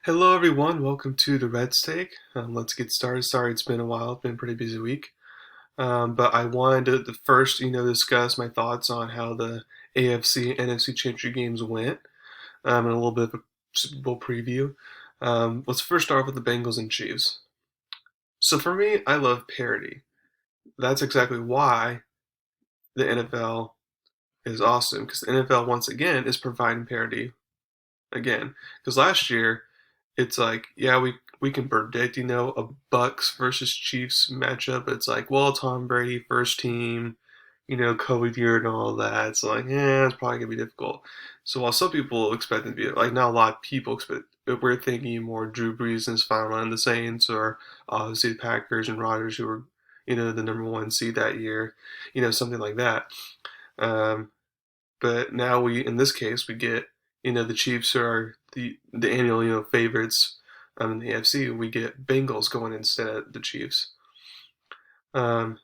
Hello everyone, welcome to the Red Steak. Let's get started. Sorry it's been a while, it's been a pretty busy week. But I wanted to first, discuss my thoughts on how the AFC and NFC Championship games went, and a little bit of a Super Bowl preview. Let's first start with the Bengals and Chiefs. So for me, I love parity. That's exactly why the NFL is awesome, because the NFL once again is providing parity again. Because last year it's like, yeah, we can predict, a Bucks versus Chiefs matchup. It's like, well, Tom Brady first team, COVID year and all that. It's like, yeah, it's probably gonna be difficult. So while some people expect it to be like, not a lot of people expect, but we're thinking more Drew Brees in his final run, the Saints, or obviously the Packers and Rodgers, who were, the number one seed that year, something like that. Um, but now in this case, we get, the Chiefs are the annual, favorites in the AFC. We get Bengals going instead of the Chiefs. Um,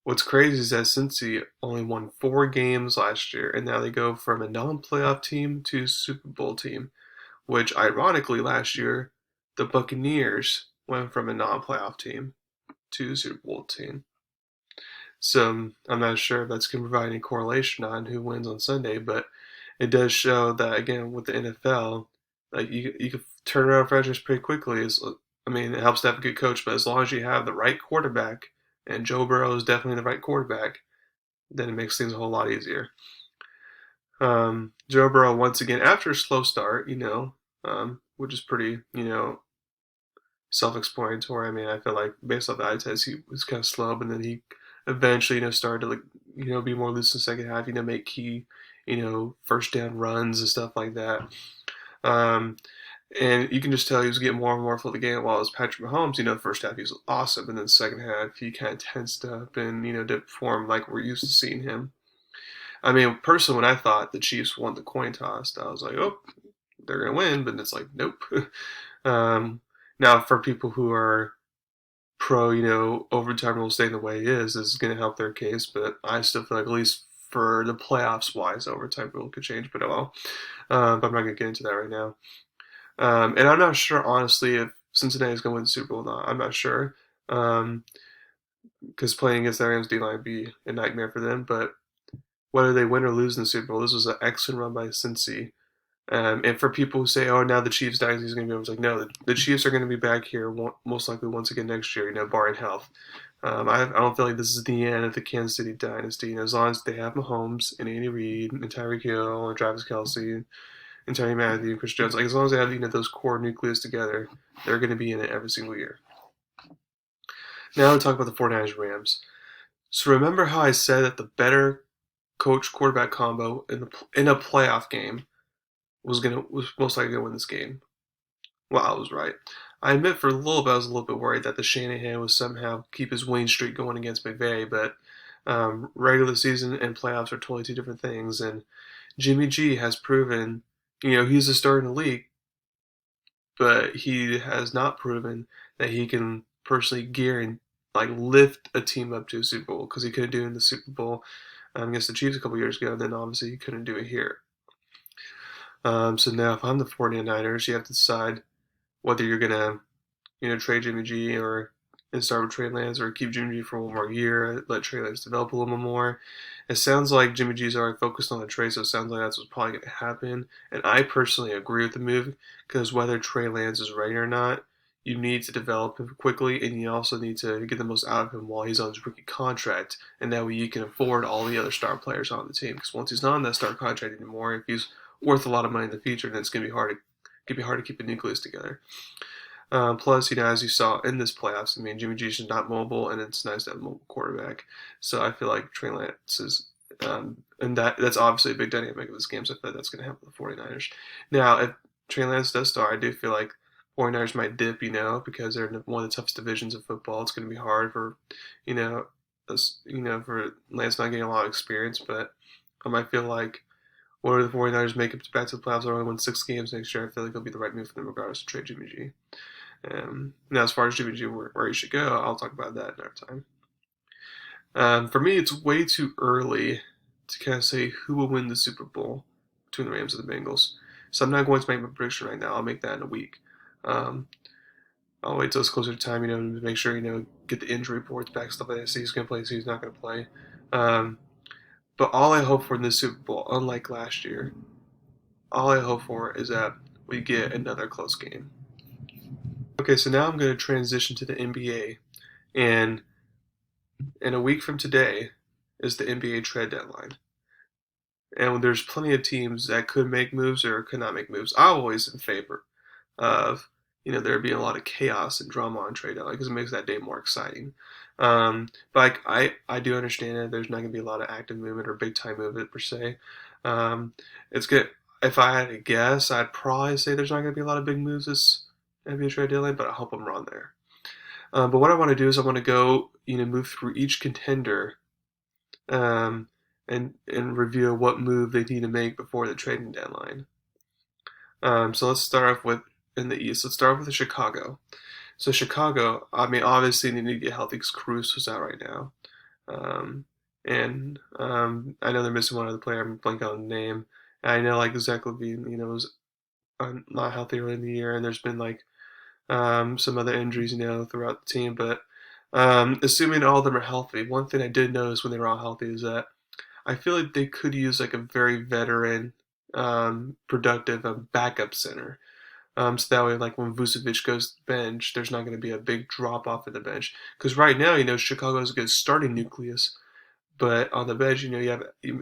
what's crazy is that Cincy only won 4 games last year, and now they go from a non-playoff team to Super Bowl team. Which, ironically, last year the Buccaneers went from a non-playoff team to a Super Bowl team. So I'm not sure if that's going to provide any correlation on who wins on Sunday, but it does show that again with the NFL, like you can turn around franchise pretty quickly. I mean, it helps to have a good coach, but as long as you have the right quarterback, and Joe Burrow is definitely the right quarterback, then it makes things a whole lot easier. Joe Burrow once again after a slow start, which is pretty, self-explanatory. I mean, I feel like based off the eye test, he was kind of slow, but then he eventually, started to be more loose in the second half. Make key, first down runs and stuff like that. Um, and you can just tell he was getting more and more for the game. While it was Patrick Mahomes, the first half he was awesome, and then the second half he kind of tensed up and didn't perform like we're used to seeing him. I mean, personally, when I thought the Chiefs won the coin toss, I was like, oh, they're gonna win, but it's like, nope. um, now, for people who are pro, overtime will stay the way it is going to help their case. But I still feel like at least for the playoffs wise, overtime rule could change. But oh well. But I'm not going to get into that right now. And I'm not sure, honestly, if Cincinnati is going to win the Super Bowl or not. I'm not sure. Because playing against the Rams D line would be a nightmare for them. But whether they win or lose in the Super Bowl, this was an excellent run by Cincy. And for people who say, "Oh, now the Chiefs dynasty is going to be," I was like, "No, the Chiefs are going to be back here most likely once again next year. Barring health. I don't feel like this is the end of the Kansas City dynasty. As long as they have Mahomes and Andy Reid and Tyreek Hill and Travis Kelce and Tony Matthew and Chris Jones, like as long as they have those core nucleus together, they're going to be in it every single year. Now let's talk about the 49ers Rams. So remember how I said that the better coach quarterback combo in a playoff game was most likely going to win this game. Well, I was right. I admit for a little bit I was a little bit worried that the Shanahan would somehow keep his winning streak going against McVay, but regular season and playoffs are totally two different things. And Jimmy G has proven, he's a star in the league, but he has not proven that he can personally gear and like lift a team up to a Super Bowl because he couldn't do it in the Super Bowl against the Chiefs a couple years ago, and then obviously he couldn't do it here. So now if I'm the 49ers, you have to decide whether you're going to trade Jimmy G and start with Trey Lance or keep Jimmy G for one more year, let Trey Lance develop a little bit more. It sounds like Jimmy G's already focused on the trade, so it sounds like that's what's probably going to happen. And I personally agree with the move because whether Trey Lance is ready or not, you need to develop him quickly, and you also need to get the most out of him while he's on his rookie contract, and that way you can afford all the other star players on the team. Because once he's not on that star contract anymore, if he's worth a lot of money in the future, then it's going to be hard to keep the nucleus together. Plus, as you saw in this playoffs, I mean, Jimmy G is not mobile, and it's nice to have a mobile quarterback. So I feel like Trey Lance is, and that's obviously a big dynamic of this game. So I feel like that's going to happen with the 49ers. Now, if Trey Lance does start, I do feel like 49ers might dip, because they're in one of the toughest divisions of football. It's going to be hard for, for Lance not getting a lot of experience, but I might feel like whether the 49ers make it back to the playoffs or only win 6 games next year, I feel like it'll be the right move for them regardless of trade Jimmy G. Now, as far as Jimmy G, where he should go, I'll talk about that another time. For me, it's way too early to kind of say who will win the Super Bowl between the Rams and the Bengals. So I'm not going to make my prediction right now. I'll make that in a week. Um, I'll wait till it's closer to time, to make sure, get the injury reports back, stuff like that. See who's going to play, see who's not going to play. Um, but all I hope for in the Super Bowl, unlike last year, all I hope for is that we get another close game. Okay, so now I'm going to transition to the NBA, and in a week from today is the NBA trade deadline. And there's plenty of teams that could make moves or could not make moves. I'm always in favor of there being a lot of chaos and drama on trade deadline because it makes that day more exciting. But I do understand that there's not going to be a lot of active movement or big time movement per se. It's good. If I had to guess, I'd probably say there's not going to be a lot of big moves this NBA trade deadline, but I hope I'm wrong there. But what I want to do is I want to go move through each contender um, and review what move they need to make before the trading deadline. So let's start off with in the East. Let's start off with Chicago. So Chicago, I mean, obviously they need to get healthy because Caruso's out right now, and I know they're missing one other player. I'm blanking on the name. And I know like Zach LaVine, was not healthy early in the year, and there's been like some other injuries, throughout the team. But assuming all of them are healthy, one thing I did notice when they were all healthy is that I feel like they could use like a very veteran, productive backup center. So that way, like when Vucevic goes to the bench, there's not going to be a big drop off at the bench. Because right now, Chicago has a good starting nucleus, but on the bench, you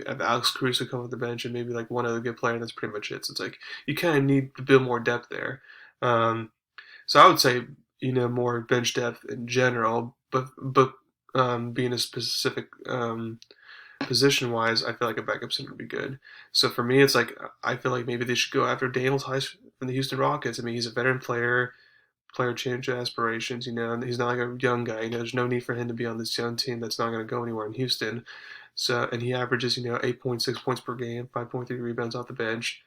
have Alex Caruso come off the bench and maybe like one other good player, and that's pretty much it. So it's like you kind of need to build more depth there. Um, so I would say more bench depth in general, but being a specific position wise, I feel like a backup center would be good. So for me, it's like I feel like maybe they should go after Daniel Tice from the Houston Rockets. I mean, he's a veteran player change aspirations. And he's not like a young guy. There's no need for him to be on this young team that's not going to go anywhere in Houston. So and he averages 8.6 points per game, 5.3 rebounds off the bench,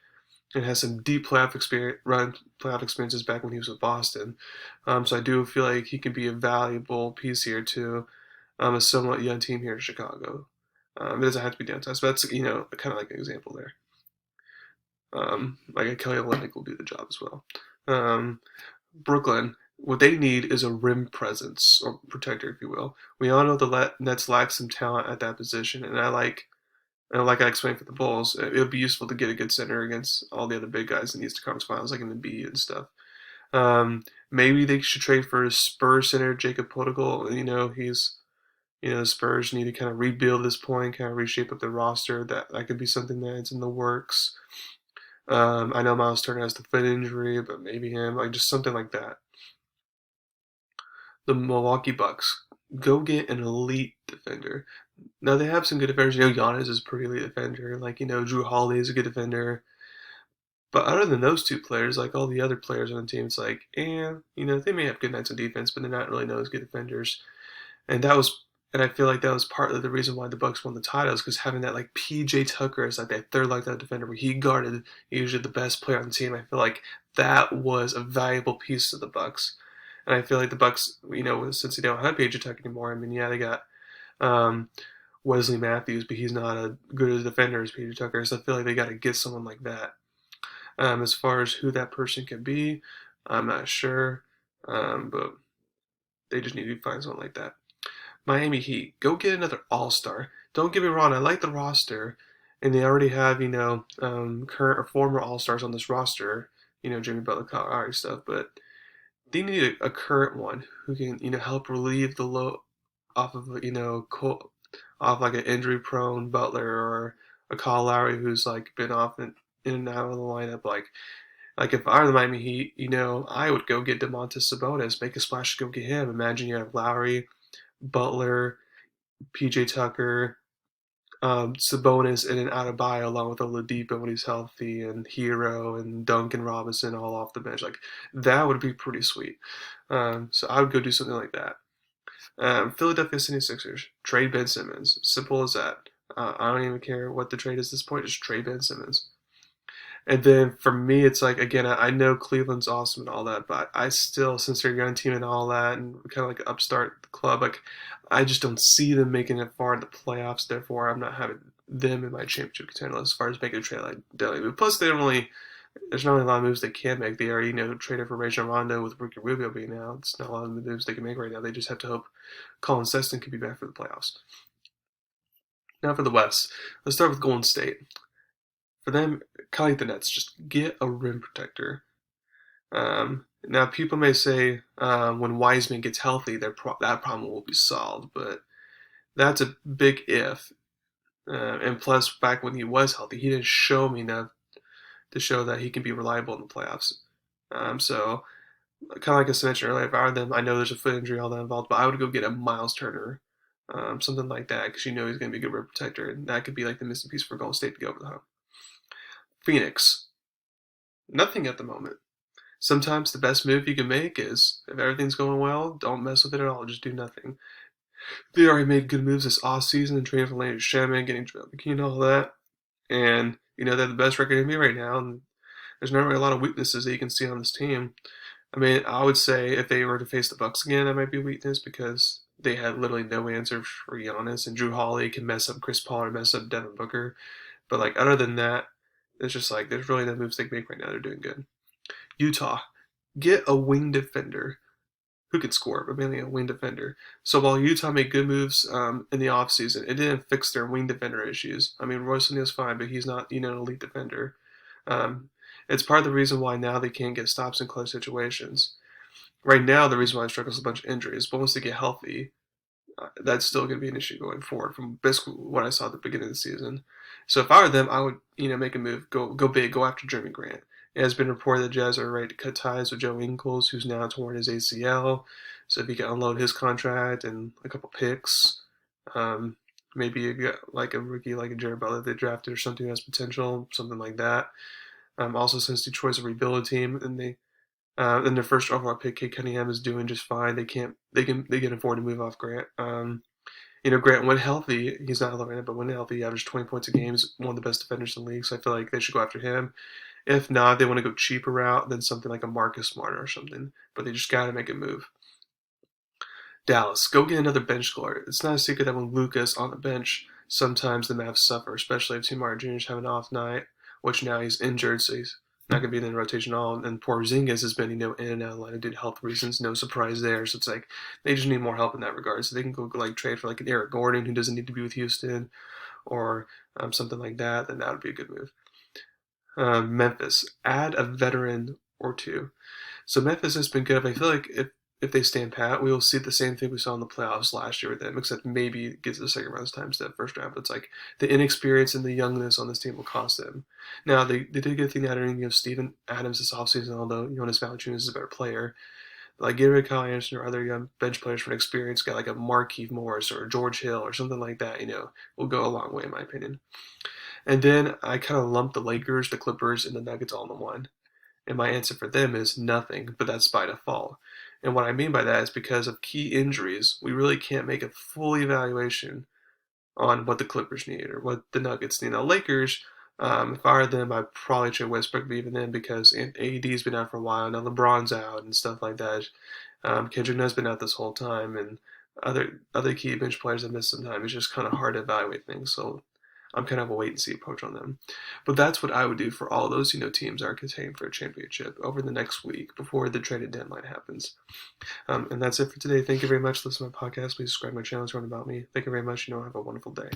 and has some deep playoff experiences back when he was with Boston. So I do feel like he can be a valuable piece here to a somewhat young team here in Chicago. It doesn't have to be downtown, but that's kind of like an example there. Like a Kelly Olynyk will do the job as well. Brooklyn, what they need is a rim presence or protector, if you will. We all know the Nets lack some talent at that position, and like I explained for the Bulls, it would be useful to get a good center against all the other big guys in the Eastern Conference Finals, like in the B and stuff. Maybe they should trade for a Spurs center, Jacob Portugal. Spurs need to kind of rebuild this point, kind of reshape up the roster. That could be something that's in the works. I know Miles Turner has the foot injury, but maybe him, like just something like that. The Milwaukee Bucks, go get an elite defender. Now they have some good defenders. Giannis is a pretty elite defender. Like Drew Holiday is a good defender. But other than those two players, like all the other players on the team, it's like, they may have good nights on defense, but they're not really known as good defenders. And I feel like that was partly the reason why the Bucks won the titles, because having that like PJ Tucker as like that third lockdown defender where he guarded usually the best player on the team, I feel like that was a valuable piece to the Bucks. And I feel like the Bucks, since they don't have PJ Tucker anymore, I mean, yeah, they got um, Wesley Matthews, but he's not as good a defender as PJ Tucker. So I feel like they got to get someone like that. As far as who that person can be, I'm not sure, but they just need to find someone like that. Miami Heat, go get another All Star. Don't get me wrong, I like the roster, and they already have current or former All Stars on this roster. Jimmy Butler, Kyle Lowry stuff, but they need a current one who can help relieve the load off of off like an injury prone Butler or a Kyle Lowry who's like been off in and out of the lineup. Like if I were the Miami Heat, I would go get Domantas Sabonis, make a splash to go get him. Imagine you have Lowry, Butler, PJ Tucker, Sabonis, and an Adebayo along with Oladipo when he's healthy, and Hero and Duncan Robinson all off the bench. Like that would be pretty sweet. So I would go do something like that. Philadelphia 76ers, trade Ben Simmons. Simple as that. I don't even care what the trade is at this point, just trade Ben Simmons. And then for me, it's like, again, I know Cleveland's awesome and all that, but I still, since they're a young team and all that, and kind of like an upstart club, like, I just don't see them making it far in the playoffs. Therefore, I'm not having them in my championship contender as far as making a trade like Delhi. But plus, they don't really there's not really a lot of moves they can make. They already, traded for Rajon Rondo with Ricky Rubio being out. It's not a lot of moves they can make right now. They just have to hope Colin Sexton can be back for the playoffs. Now for the West, let's start with Golden State. For them, kind of like the Nets, just get a rim protector. Now, people may say when Wiseman gets healthy, that problem will be solved, but that's a big if. And plus, back when he was healthy, he didn't show me enough to show that he can be reliable in the playoffs. So, kind of like I mentioned earlier, if I were them, I know there's a foot injury, all that involved, but I would go get a Miles Turner, something like that, because you know he's going to be a good rim protector, and that could be like the missing piece for Golden State to get over the hump. Phoenix, nothing at the moment. Sometimes the best move you can make is, if everything's going well, don't mess with it at all. Just do nothing. They already made good moves this offseason and trading for Landry Shaman, getting Joel McKee and all that. And, they're the best record in the NBA right now. And there's not really a lot of weaknesses that you can see on this team. I mean, I would say if they were to face the Bucks again, that might be a weakness because they had literally no answer for Giannis. And Drew Holiday can mess up Chris Paul or mess up Devin Booker. But, other than that, it's just there's really no moves they can make right now. They're doing good. Utah, get a wing defender who could score, but mainly a wing defender. So while Utah made good moves in the offseason, it didn't fix their wing defender issues. I mean, Royce O'Neal's fine, but he's not, an elite defender. It's part of the reason why now they can't get stops in close situations. Right now, the reason why they struggle is a bunch of injuries, but once they get healthy, that's still going to be an issue going forward from basically what I saw at the beginning of the season. So if I were them, I would, make a move, go big, go after Jeremy Grant. It has been reported that Jazz are ready to cut ties with Joe Ingles, who's now torn his ACL. So if he can unload his contract and a couple picks, maybe you get like a rookie like a Jared Butler they drafted or something who has potential, something like that. Also, since Detroit's a rebuild team and they then their first overall pick, Kate Cunningham, is doing just fine. They can afford to move off Grant. Grant when healthy, he's not loving it, but when healthy, he averaged 20 points a game. He's one of the best defenders in the league, so I feel like they should go after him. If not, they want to go cheaper route than something like a Marcus Smart or something. But they just got to make a move. Dallas, go get another bench guard. It's not a secret that when Luka's on the bench, sometimes the Mavs suffer, especially if Tim Martin Jr. have an off night, which now he's injured, so he's not going to be in the rotation at all. And Porzingis has been, in and out of the line due to health reasons. No surprise there. So it's they just need more help in that regard. So they can go trade for an Eric Gordon who doesn't need to be with Houston or something like that. Then that would be a good move. Memphis, add a veteran or two. So Memphis has been good. I feel like if they stand pat, we will see the same thing we saw in the playoffs last year with them, except maybe it gets the second round's time instead of first round. But it's the inexperience and the youngness on this team will cost them. Now, they did a good thing out of Steven Adams this offseason, although Jonas Valanciunas is a better player. Get rid of Kyle Anderson or other young bench players for an experience guy like a Markieff Morris or George Hill or something like that, will go a long way in my opinion. And then I kind of lumped the Lakers, the Clippers, and the Nuggets all in one. And my answer for them is nothing, but that's by default. And what I mean by that is because of key injuries, we really can't make a full evaluation on what the Clippers need or what the Nuggets need. Now, Lakers, if I were them, I'd probably trade Westbrook even then because AD's been out for a while. Now LeBron's out and stuff like that. Kendrick Nunn's been out this whole time, and other key bench players have missed some time. It's just kind of hard to evaluate things. So I'm kind of a wait and see approach on them. But that's what I would do for all those teams that are contending for a championship over the next week before the traded deadline happens. And that's it for today. Thank you very much for listening to my podcast. Please subscribe to my channel to learn about me. Thank you very much. Have a wonderful day.